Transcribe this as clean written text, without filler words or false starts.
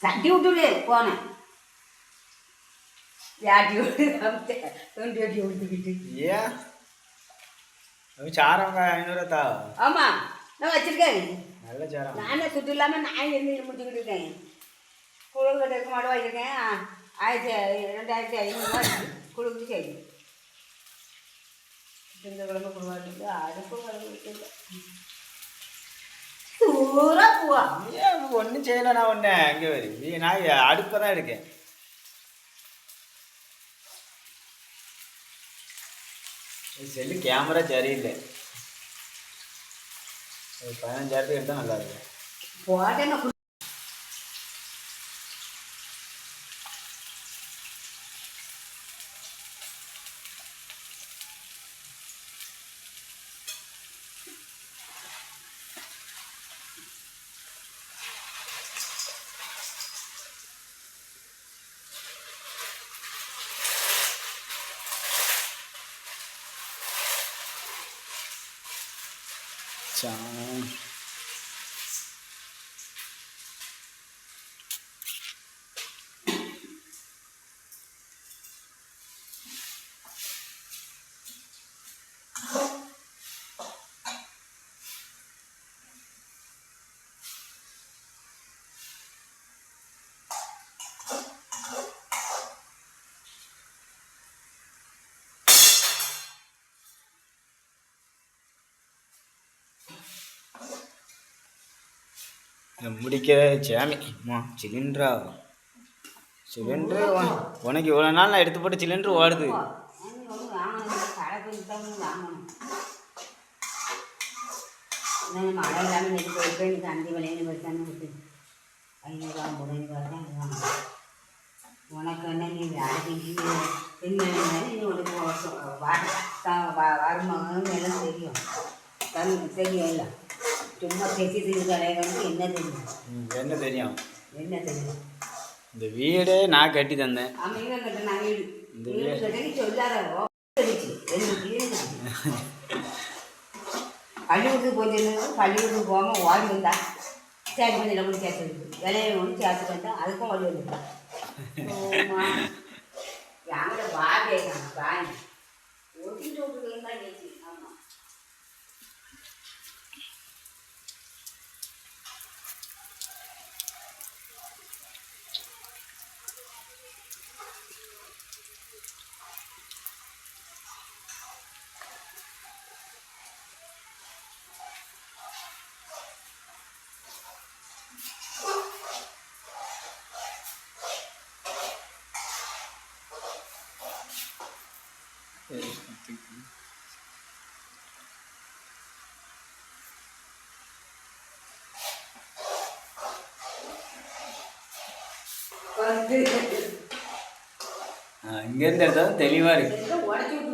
தட்டி விட்டுடு போனேன் யாட்டி விட்டு தொண்டி வட்டி விட்டுக்கிட்டு ஏன் சாரம் 500 ஆமாம் நான் வச்சுருக்கேன் நல்ல சாரம் நானே சுட்டு இல்லாமல் நான் இருந்து முடிச்சுக்கிட்டு இருக்கேன் குழுக்கட்டை மாடு வாங்கியிருக்கேன் 2500 குழுக்கு சரி திங்கக்கிழமை குழுவாட்டு அடுப்பு வைக்கல தூரா போவா ஏன் ஒன்றும் செய்யலை நான் ஒன்று அங்கே வரும் நான் அடுப்பை தான் இருக்கேன் செல்லு கேமரா சரியில்லை 15,000 எடுத்தால் நல்லா இருக்கும் போட்டேன் முடிக்கிற சாமி சிலிண்டரா சிலிண்டரு உனக்கு இவ்வளோ நாள் நான் எடுத்து போட்டு சிலிண்டர் ஓடுது மழை இல்லாமல் நெட்டு போயிட்டு எனக்கு அந்தி விளையாண்டு போயிட்டான்னு விட்டு 500 தான் உனக்கு என்ன நீ வேலைக்கு என்ன நீ உனக்கு வருமானம் எல்லாம் தெரியும் தெரியும் இல்லை சும்மா பேசி கலைகளுக்கு என்ன தெரியும் என்ன தெரியும் இந்த வீடே நான் கட்டி தந்தேன் அமைதியாக கட்ட நான் வீடு இந்த வீடு கட்டி சொல்லாதோ பள்ளிக்கூடத்துக்கு போயிட்டு பள்ளிக்கூடத்துக்கு போகாமல் ஓடி வந்தா சரி பண்ணி கூட சேர்த்து விலையை ஒன்று சேர்த்து வந்தா அதுக்கும் ஓடி வந்துட்டா யாரோட பாய் பாய் ஒட்டிட்டு விட்டுருக்கேன் தான் கேச்சு ஆமாம் இங்கேருந்து எடுத்தாலும் தெளிவாக இருக்கு